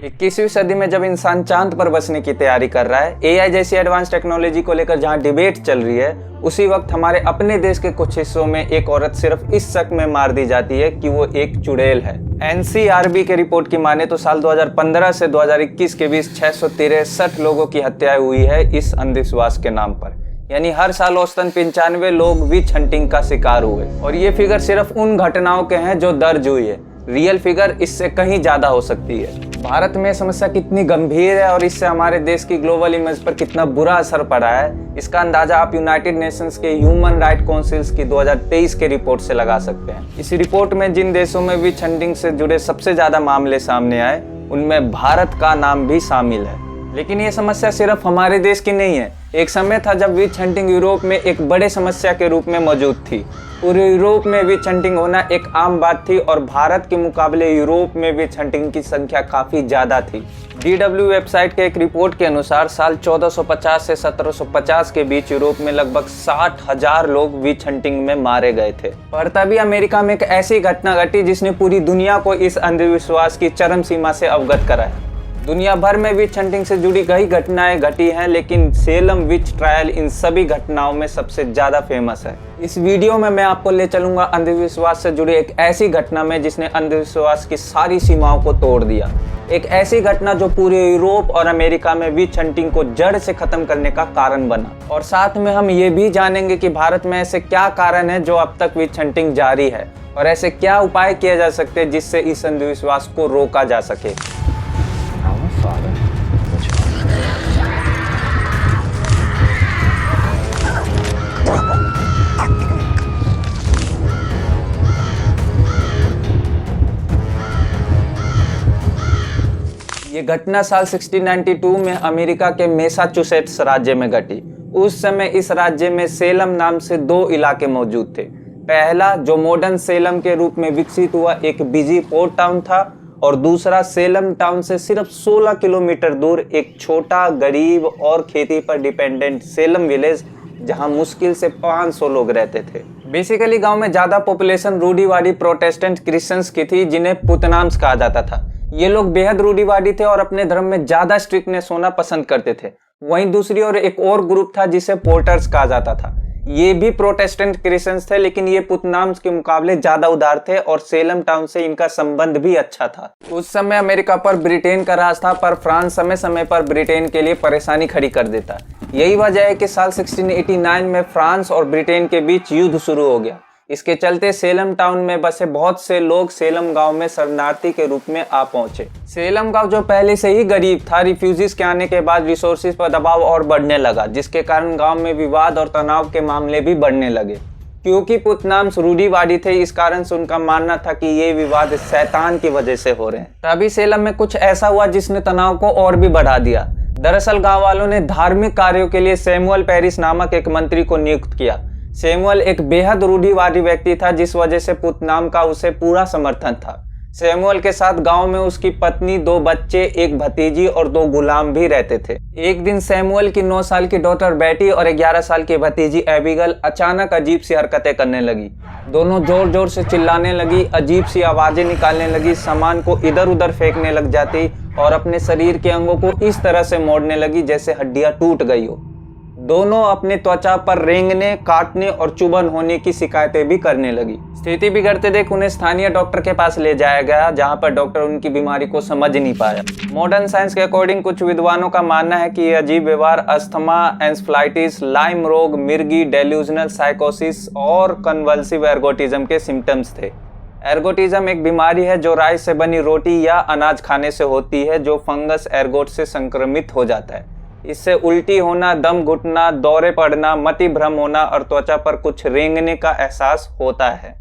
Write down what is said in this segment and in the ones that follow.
21वीं सदी में जब इंसान चांद पर बसने की तैयारी कर रहा है, एआई जैसी एडवांस टेक्नोलॉजी को लेकर जहां डिबेट चल रही है, उसी वक्त हमारे अपने देश के कुछ हिस्सों में एक औरत सिर्फ इस शक में मार दी जाती है कि वो एक चुड़ैल है। एनसीआरबी के रिपोर्ट की माने तो साल 2015 से 2021 के बीच 663 लोगों की हत्याएं हुई है इस अंधविश्वास के नाम पर। यानी हर साल औसतन 95 लोग विच हंटिंग का शिकार हुए। और ये फिगर सिर्फ उन घटनाओं के हैं जो दर्ज हुई है। रियल फिगर इससे कहीं ज्यादा हो सकती है। भारत में समस्या कितनी गंभीर है और इससे हमारे देश की ग्लोबल इमेज पर कितना बुरा असर पड़ा है, इसका अंदाजा आप यूनाइटेड नेशंस के ह्यूमन राइट काउंसिल की 2023 के रिपोर्ट से लगा सकते हैं। इस रिपोर्ट में जिन देशों में विच हंटिंग से जुड़े सबसे ज्यादा मामले सामने आए, उनमें भारत का नाम भी शामिल है। लेकिन ये समस्या सिर्फ हमारे देश की नहीं है। एक समय था जब विच हंटिंग यूरोप में एक बड़े समस्या के रूप में मौजूद थी। पूरे यूरोप में विच हंटिंग होना एक आम बात थी और भारत के मुकाबले यूरोप में विच हंटिंग की संख्या काफी ज्यादा थी। DW वेबसाइट के एक रिपोर्ट के अनुसार साल 1450 से 1750 के बीच यूरोप में लगभग 60,000 लोग विच हंटिंग में मारे गए थे। पर तभी अमेरिका में एक ऐसी घटना घटी जिसने पूरी दुनिया को इस अंधविश्वास की चरम सीमा से अवगत कराया। दुनिया भर में विच हंटिंग से जुड़ी कई घटनाएं घटी हैं, लेकिन सेलम विच ट्रायल इन सभी घटनाओं में सबसे ज्यादा फेमस है। इस वीडियो में मैं आपको ले चलूंगा अंधविश्वास से जुड़ी एक ऐसी घटना में जिसने अंधविश्वास की सारी सीमाओं को तोड़ दिया। एक ऐसी घटना जो पूरे यूरोप और अमेरिका में विच हंटिंग को जड़ से खत्म करने का कारण बना। और साथ में हम ये भी जानेंगे कि भारत में ऐसे क्या कारण है जो अब तक विच हंटिंग जारी है और ऐसे क्या उपाय किए जा सकते हैं जिससे इस अंधविश्वास को रोका जा सके। ये घटना साल 1692 में अमेरिका के मैसाचुसेट्स राज्य में घटी। उस समय इस राज्य में सेलम नाम से दो इलाके मौजूद थे। पहला, जो मॉडर्न सेलम के रूप में विकसित हुआ, एक बिजी पोर्ट टाउन था और दूसरा सेलम टाउन से सिर्फ 16 किलोमीटर दूर एक छोटा, गरीब और खेती पर डिपेंडेंट सेलम विलेज, जहां मुश्किल से 500 लोग रहते थे। बेसिकली गांव में ज्यादा पॉपुलेशन रूढ़िवादी प्रोटेस्टेंट क्रिश्चियंस की थी, जिन्हें पुतनाम्स कहा जाता था। ये लोग बेहद रूढ़िवादी थे और अपने धर्म में ज्यादा स्ट्रिक्टनेस होना पसंद करते थे। वहीं दूसरी ओर एक और ग्रुप था जिसे पोर्टर्स कहा जाता था। ये भी प्रोटेस्टेंट क्रिश्चियंस थे, लेकिन ये पुतनाम्स के मुकाबले ज्यादा उदार थे और सेलम टाउन से इनका संबंध भी अच्छा था। उस समय अमेरिका पर ब्रिटेन का राज था, पर फ्रांस समय समय पर ब्रिटेन के लिए परेशानी खड़ी कर देता। यही वजह है कि साल 1689 में फ्रांस और ब्रिटेन के बीच युद्ध शुरू हो गया। इसके चलते सेलम टाउन में बसे बहुत से लोग सेलम गांव में शरणार्थी के रूप में आ पहुंचे। सेलम गांव जो पहले से ही गरीब था, रिफ्यूजीज के आने के बाद रिसोर्सेज पर दबाव और बढ़ने लगा, जिसके कारण गांव में विवाद और तनाव के मामले भी बढ़ने लगे। क्योंकि पुतनाम्स रूढ़िवादी थे, इस कारण से उनका मानना था कि ये विवाद शैतान की वजह से हो रहे हैं। तभी सेलम में कुछ ऐसा हुआ जिसने तनाव को और भी बढ़ा दिया। दरअसल गाँव वालों ने धार्मिक कार्यों के लिए सैमुअल पेरिस नामक एक मंत्री को नियुक्त किया। सैमुअल एक बेहद रूढ़िवादी व्यक्ति था, जिस वजह से पुतनाम का उसे पूरा समर्थन था। सैमुअल के साथ गांव में उसकी पत्नी, 2 बच्चे, एक भतीजी और 2 गुलाम भी रहते थे। एक दिन सैमुअल की 9 साल की डॉटर बेटी और 11 साल की भतीजी एबिगल अचानक अजीब सी हरकतें करने लगी। दोनों जोर जोर से चिल्लाने लगी, अजीब सी आवाजें निकालने लगी, सामान को इधर उधर फेंकने लग जाती और अपने शरीर के अंगों को इस तरह से मोड़ने लगी जैसे हड्डियां टूट गई हो। दोनों अपने त्वचा पर रेंगने, काटने और चुभन होने की शिकायतें भी करने लगी। स्थिति बिगड़ते देख उन्हें स्थानीय डॉक्टर के पास ले जाया गया, जहां पर डॉक्टर उनकी बीमारी को समझ नहीं पाया। मॉडर्न साइंस के अकॉर्डिंग कुछ विद्वानों का मानना है कि यह अजीब व्यवहार अस्थमा, एंसेफलाइटिस, लाइम रोग, मिर्गी, डेल्यूजनल साइकोसिस और कन्वल्सिव एर्गोटिज्म के सिम्टम्स थे। एर्गोटिज्म एक बीमारी है जो राइस से बनी रोटी या अनाज खाने से होती है, जो फंगस एर्गोट से संक्रमित हो जाता है। इससे उल्टी होना, दम घुटना, दौरे पड़ना, मति भ्रम होना और त्वचा पर कुछ रेंगने का एहसास होता है।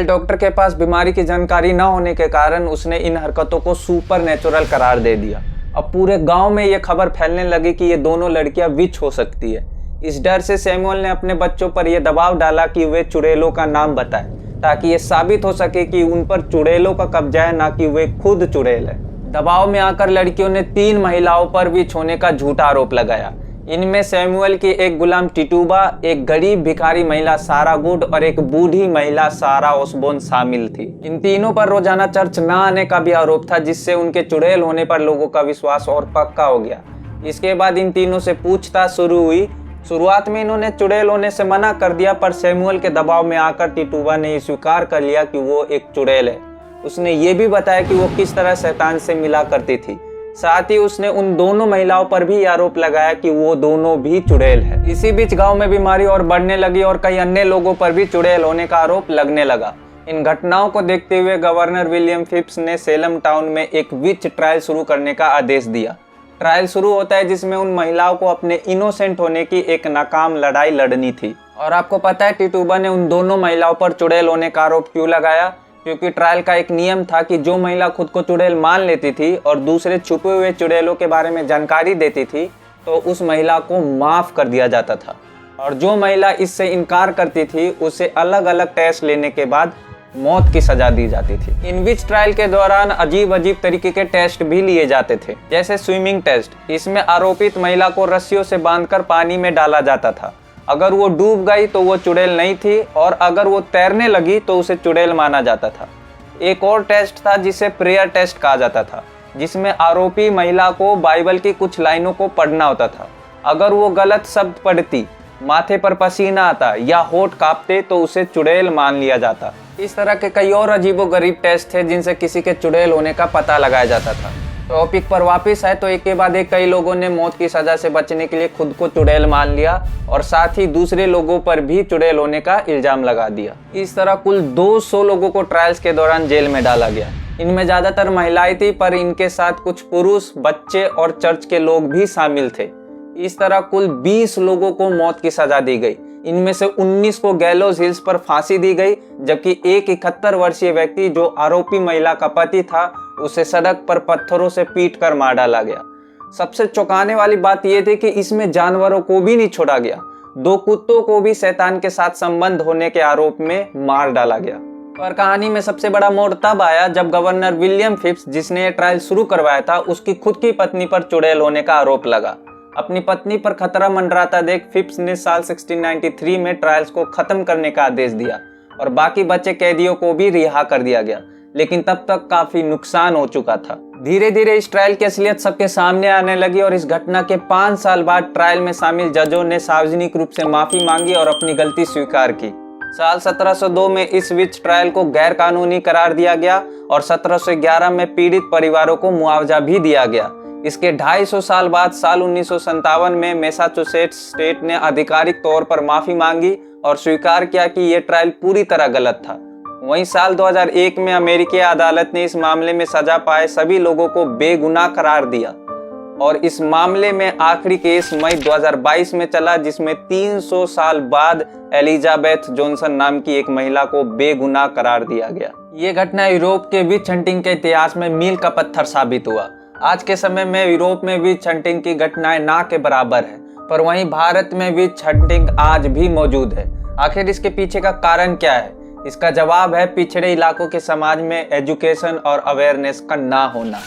डॉक्टर के पास बीमारी की जानकारी न होने के कारण उसने इन हरकतों को सुपर नेचुरल करार दे दिया। अब पूरे गांव में ये खबर फैलने लगी कि ये दोनों लड़कियां विच हो सकती है। इस डर से सैमुअल ने अपने बच्चों पर यह दबाव डाला कि वे चुड़ैलों का नाम बताएं, ताकि ये साबित हो सके कि उन पर चुड़ैलों का कब्जा है, ना कि वे खुद चुड़ैल है। दबाव में आकर लड़कियों ने 3 महिलाओं पर विच होने का झूठा आरोप लगाया। इनमें सैमुअल की एक गुलाम टिटूबा, एक गरीब भिखारी महिला सारा गुड और एक बूढ़ी महिला सारा ओसबोर्न शामिल थी। इन तीनों पर रोजाना चर्च न आने का भी आरोप था, जिससे उनके चुड़ैल होने पर लोगों का विश्वास और पक्का हो गया। इसके बाद इन तीनों से पूछताछ शुरू हुई। शुरुआत में इन्होंने चुड़ैल होने से मना कर दिया, पर सैमुअल के दबाव में आकर टिटूबा ने स्वीकार कर लिया कि वो एक चुड़ैल है। उसने ये भी बताया कि वो किस तरह शैतान से मिला करती थी। साथ ही उसने उन दोनों महिलाओं पर भी आरोप लगाया कि वो दोनों भी चुड़ैल है। इसी बीच गांव में बीमारी और बढ़ने लगी और कई अन्य लोगों पर भी चुड़ैल होने का आरोप लगने लगा। इन घटनाओं को देखते हुए गवर्नर विलियम फिप्स ने सेलम टाउन में एक विच ट्रायल शुरू करने का आदेश दिया। ट्रायल शुरू होता है जिसमें उन महिलाओं को अपने इनोसेंट होने की एक नाकाम लड़ाई लड़नी थी। और आपको पता है टिटूबा ने उन दोनों महिलाओं पर चुड़ैल होने का आरोप क्यों लगाया? क्योंकि ट्रायल का एक नियम था कि जो महिला खुद को चुड़ैल मान लेती थी और दूसरे छुपे हुए चुड़ैलों के बारे में जानकारी देती थी तो उस महिला को माफ कर दिया जाता था, और जो महिला इससे इनकार करती थी उसे अलग अलग टेस्ट लेने के बाद मौत की सजा दी जाती थी। इन विच ट्रायल के दौरान अजीब अजीब तरीके के टेस्ट भी लिए जाते थे, जैसे स्विमिंग टेस्ट। इसमें आरोपित महिला को रस्सियों से बांधकर पानी में डाला जाता था। अगर वो डूब गई तो वो चुड़ैल नहीं थी, और अगर वो तैरने लगी तो उसे चुड़ैल माना जाता था। एक और टेस्ट था जिसे प्रेयर टेस्ट कहा जाता था, जिसमें आरोपी महिला को बाइबल की कुछ लाइनों को पढ़ना होता था। अगर वो गलत शब्द पढ़ती, माथे पर पसीना आता या होठ कांपते तो उसे चुड़ैल मान लिया जाता। इस तरह के कई और अजीबोगरीब टेस्ट थे जिनसे किसी के चुड़ैल होने का पता लगाया जाता था। टॉपिक पर वापस आए तो एक के बाद एक कई लोगों ने मौत की सजा से बचने के लिए खुद को चुड़ैल मान लिया और साथ ही दूसरे लोगों पर भी चुड़ैल होने का इल्जाम लगा दिया। इस तरह कुल 200 लोगों को ट्रायल्स के दौरान जेल में डाला गया। इनमें ज्यादातर महिलाएं थी, पर इनके साथ कुछ पुरुष, बच्चे और चर्च के लोग भी शामिल थे। इस तरह कुल 20 लोगों को मौत की सजा दी गई। इनमें से 19 को गैलोज हिल्स पर फांसी दी गई, जबकि एक 71 वर्षीय व्यक्ति जो आरोपी महिला का पति था उसे सड़क पर पत्थरों से पीट कर मार डाला गया। सबसे चौंकाने वाली बात यह थी कि इसमें जानवरों को भी नहीं छोड़ा गया। 2 कुत्तों को भी शैतान के साथ संबंध होने के आरोप में मार डाला गया। पर कहानी में सबसे बड़ा मोड़ तब आया जब गवर्नर विलियम फिप्स, जिसने ट्रायल शुरू करवाया था, उसकी खुद की पत्नी पर चुड़ैल होने का आरोप लगा। अपनी पत्नी पर खतरा मंडराता देख फिप्स ने साल 1693 में ट्रायल्स को खत्म करने का आदेश दिया और बाकी बचे कैदियों को भी रिहा कर दिया गया, लेकिन तब तक काफी नुकसान हो चुका था। धीरे धीरे इस ट्रायल की असलियत सबके सामने आने लगी और इस घटना के 5 साल बाद ट्रायल में शामिल जजों ने सार्वजनिक रूप से माफी मांगी और अपनी गलती स्वीकार की। साल 1702 में इस विच ट्रायल को गैर कानूनी करार दिया गया और 1711 में पीड़ित परिवारों को मुआवजा भी दिया गया। इसके 250 साल बाद साल 1957 में मैसाचुसेट्स स्टेट ने आधिकारिक तौर पर माफी मांगी और स्वीकार किया कि यह ट्रायल पूरी तरह गलत था। वहीं साल 2001 में अमेरिकी अदालत ने इस मामले में सजा पाए सभी लोगों को बेगुनाह करार दिया और इस मामले में आखिरी केस मई 2022 में चला, जिसमें 300 साल बाद एलिजाबेथ जॉनसन नाम की एक महिला को बेगुनाह करार दिया गया। ये घटना यूरोप के विच हंटिंग के इतिहास में मील का पत्थर साबित हुआ। आज के समय में यूरोप में विच हंटिंग की घटनाएं ना के बराबर है, पर वहीं भारत में विच हंटिंग आज भी मौजूद है। आखिर इसके पीछे का कारण क्या है? इसका जवाब है पिछड़े इलाकों के समाज में एजुकेशन और अवेयरनेस का ना होना।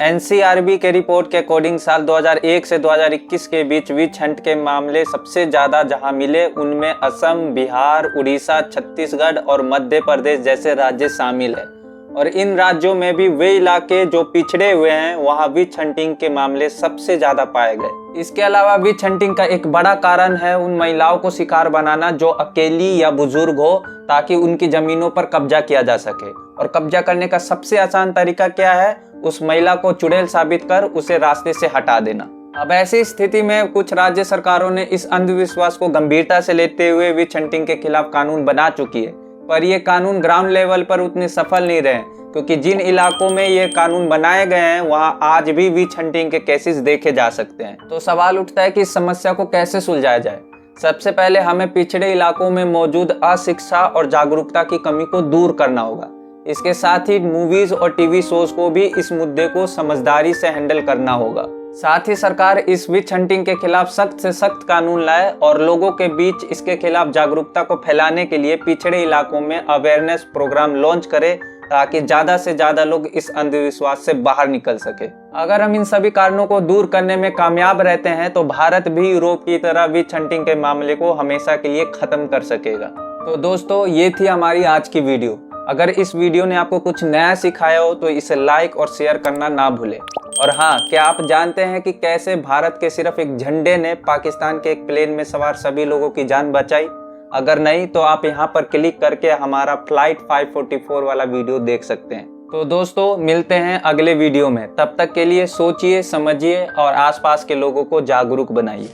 एनसीआरबी के रिपोर्ट के अकॉर्डिंग साल 2001 से 2021 के बीच विच हंट के मामले सबसे ज्यादा जहां मिले उनमें असम, बिहार, उड़ीसा, छत्तीसगढ़ और मध्य प्रदेश जैसे राज्य शामिल है। और इन राज्यों में भी वे इलाके जो पिछड़े हुए हैं वहां विच हंटिंग के मामले सबसे ज्यादा पाए गए। इसके अलावा विच हंटिंग का एक बड़ा कारण है उन महिलाओं को शिकार बनाना जो अकेली या बुजुर्ग हो, ताकि उनकी जमीनों पर कब्जा किया जा सके। और कब्जा करने का सबसे आसान तरीका क्या है? उस महिला को चुड़ैल साबित कर उसे रास्ते से हटा देना। अब ऐसी स्थिति में कुछ राज्य सरकारों ने इस अंधविश्वास को गंभीरता से लेते हुए विच हंटिंग के खिलाफ कानून बना चुकी है, पर ये कानून ग्राउंड लेवल पर उतने सफल नहीं रहे, क्योंकि जिन इलाकों में ये कानून बनाए गए हैं वहां आज भी विच हंटिंग के केसेस देखे जा सकते हैं। तो सवाल उठता है कि इस समस्या को कैसे सुलझाया जाए। सबसे पहले हमें पिछड़े इलाकों में मौजूद अशिक्षा और जागरूकता की कमी को दूर करना होगा। इसके साथ ही मूवीज और टीवी शोज को भी इस मुद्दे को समझदारी से हैंडल करना होगा। साथ ही सरकार इस विच हंटिंग के खिलाफ सख्त से सख्त कानून लाए और लोगों के बीच इसके खिलाफ जागरूकता को फैलाने के लिए पिछड़े इलाकों में अवेयरनेस प्रोग्राम लॉन्च करे, ताकि ज़्यादा से ज़्यादा लोग इस अंधविश्वास से बाहर निकल सके। अगर हम इन सभी कारणों को दूर करने में कामयाब रहते हैं तो भारत भी यूरोप की तरह विच हंटिंग के मामले को हमेशा के लिए ख़त्म कर सकेगा। तो दोस्तों, ये थी हमारी आज की वीडियो। अगर इस वीडियो ने आपको कुछ नया सिखाया हो तो इसे लाइक और शेयर करना ना भूलें। और हाँ, क्या आप जानते हैं कि कैसे भारत के सिर्फ एक झंडे ने पाकिस्तान के एक प्लेन में सवार सभी लोगों की जान बचाई? अगर नहीं तो आप यहाँ पर क्लिक करके हमारा फ्लाइट 544 वाला वीडियो देख सकते हैं। तो दोस्तों, मिलते हैं अगले वीडियो में। तब तक के लिए सोचिए, समझिए और आसपास के लोगों को जागरूक बनाइए।